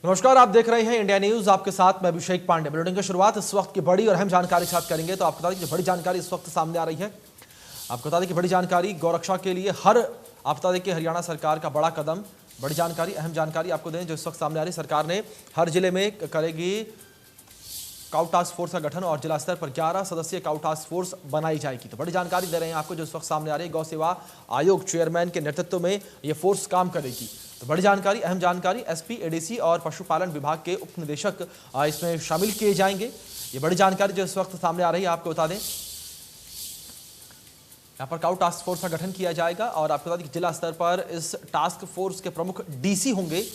नमस्कार, आप देख रहे हैं इंडिया न्यूज। आपके साथ मैं अभिषेक पांडे। बुलेटिन की शुरुआत इस वक्त की बड़ी और अहम जानकारी के साथ करेंगे। तो आपको बता दें कि बड़ी जानकारी इस वक्त सामने आ रही है। आपको बता दें कि बड़ी जानकारी गौरक्षा के लिए आप बता दें कि हरियाणा सरकार का बड़ा कदम। बड़ी जानकारी, अहम जानकारी आपको दें जो इस वक्त सामने आ रही है। सरकार ने हर जिले में करेगी काउ टास्क फोर्स का गठन और जिला स्तर पर 11 सदस्यीय काउ टास्क फोर्स बनाई जाएगी। तो बड़ी जानकारी दे रहे हैं आपको जो इस वक्त सामने आ रही है। गौ सेवा आयोग चेयरमैन के नेतृत्व में यह फोर्स काम करेगी। तो बड़ी जानकारी, अहम जानकारी, एसपी, एडीसी और पशुपालन विभाग के उप निदेशक इसमें शामिल किए जाएंगे। ये बड़ी जानकारी जो इस वक्त सामने आ रही है आपको बता दें। यहाँ पर काउ टास्क फोर्स का गठन किया जाएगा और आपको बता दें कि जिला स्तर पर इस टास्क फोर्स के प्रमुख डीसी होंगे।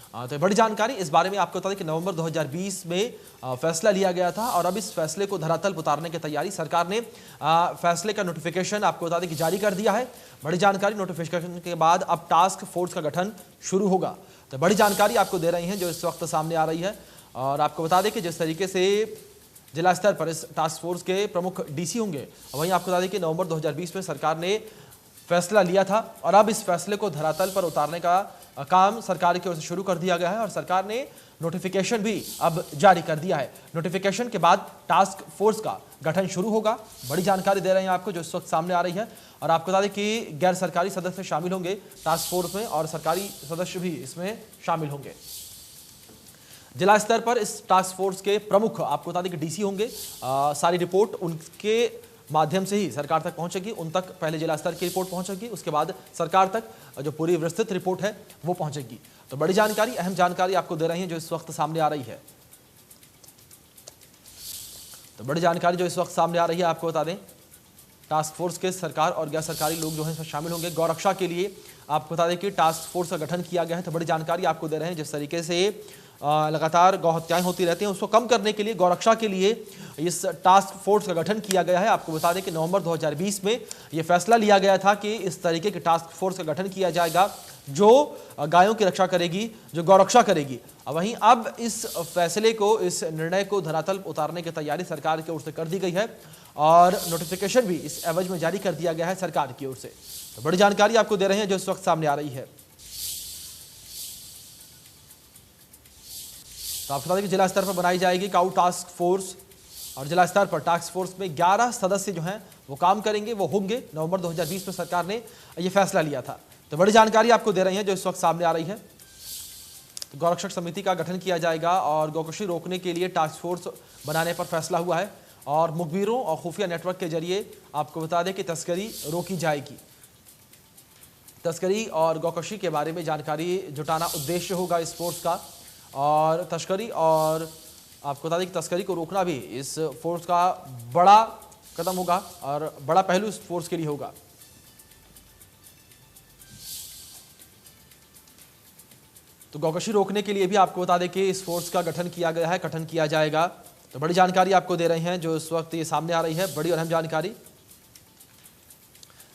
तो बड़ी जानकारी इस बारे में आपको बता दें कि नवंबर 2020 में फैसला लिया गया था और अब इस फैसले को धरातल पर उतारने की तैयारी सरकार ने फैसले का नोटिफिकेशन आपको बता दें कि जारी कर दिया है। बड़ी जानकारी, नोटिफिकेशन के बाद अब टास्क फोर्स का गठन शुरू होगा। तो बड़ी जानकारी आपको दे रही है जो इस वक्त सामने आ रही है। और आपको बता दें कि जिस तरीके से जिला स्तर पर इस टास्क फोर्स के प्रमुख डीसी होंगे, वहीं आपको बता दें कि नवंबर 2020 में सरकार ने फैसला लिया था और अब इस फैसले को धरातल पर उतारने का काम सरकार की ओर से शुरू कर दिया गया है और सरकार ने नोटिफिकेशन भी अब जारी कर दिया है। नोटिफिकेशन के बाद टास्क फोर्स का गठन शुरू होगा। बड़ी जानकारी दे रहे हैं आपको जो इस वक्त सामने आ रही है। और आपको बता दें कि गैर सरकारी सदस्य शामिल होंगे टास्क फोर्स में और सरकारी सदस्य भी इसमें शामिल होंगे। जिला स्तर पर इस टास्क फोर्स के प्रमुख आपको बता दें कि डीसी होंगे। सारी रिपोर्ट उनके माध्यम से ही सरकार तक पहुंचेगी। उन तक पहले जिला स्तर की रिपोर्ट पहुंचेगी, उसके बाद सरकार तक जो पूरी विस्तृत रिपोर्ट है वो पहुंचेगी। तो बड़ी जानकारी, अहम जानकारी आपको दे रही है जो इस वक्त सामने आ रही है। तो बड़ी जानकारी जो इस वक्त सामने आ रही है आपको बता दें, टास्क फोर्स के सरकार और गैर सरकारी लोग जो हैं इसमें शामिल होंगे। गौरक्षा के लिए आपको बता दें कि टास्क फोर्स का गठन किया गया है। तो बड़ी जानकारी आपको दे रहे हैं जिस तरीके से लगातार गौ हत्याएं होती रहती हैं, उसको कम करने के लिए गौरक्षा के लिए इस टास्क फोर्स का गठन किया गया है। आपको बता दें कि नवंबर 2020 में यह फैसला लिया गया था कि इस तरीके के टास्क फोर्स का गठन किया जाएगा जो गायों की रक्षा करेगी, जो गौरक्षा करेगी। वहीं अब इस फैसले को, इस निर्णय को धरातल उतारने की तैयारी सरकार की ओर से कर दी गई है और नोटिफिकेशन भी इस एवज में जारी कर दिया गया है सरकार की ओर से। तो बड़ी जानकारी आपको दे रहे हैं जो इस वक्त सामने आ रही है। तो आपको बता दें कि जिला स्तर पर बनाई जाएगी काउ टास्क फोर्स और जिला स्तर पर टास्क फोर्स में 11 सदस्य जो हैं वो काम करेंगे, वो होंगे। नवंबर 2020 में सरकार ने ये फैसला लिया था। तो बड़ी जानकारी आपको दे रही है जो इस वक्त सामने आ रही है। तो गौरक्षक समिति का गठन किया जाएगा और गौकशी रोकने के लिए टास्क फोर्स बनाने पर फैसला हुआ है और मुखबिरों और खुफिया नेटवर्क के जरिए आपको बता दें कि तस्करी रोकी जाएगी। तस्करी और गौकशी के बारे में जानकारी जुटाना उद्देश्य होगा इस फोर्स का और तस्करी और आपको बता दें कि तस्करी को रोकना भी इस फोर्स का बड़ा कदम होगा और बड़ा पहलू इस फोर्स के लिए होगा। तो गौकशी रोकने के लिए भी आपको बता दें कि इस फोर्स का गठन किया गया है, गठन किया जाएगा। तो बड़ी जानकारी आपको दे रहे हैं जो इस वक्त ये सामने आ रही है। बड़ी और अहम जानकारी,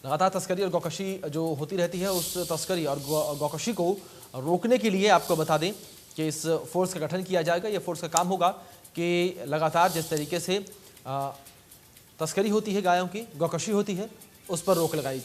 लगातार तस्करी और गौकशी जो होती रहती है उस तस्करी और गौकशी को रोकने के लिए आपको बता दें कि इस फोर्स का गठन किया जाएगा। ये फोर्स का काम होगा कि लगातार जिस तरीके से तस्करी होती है गायों की, गौकशी होती है, उस पर रोक लगाई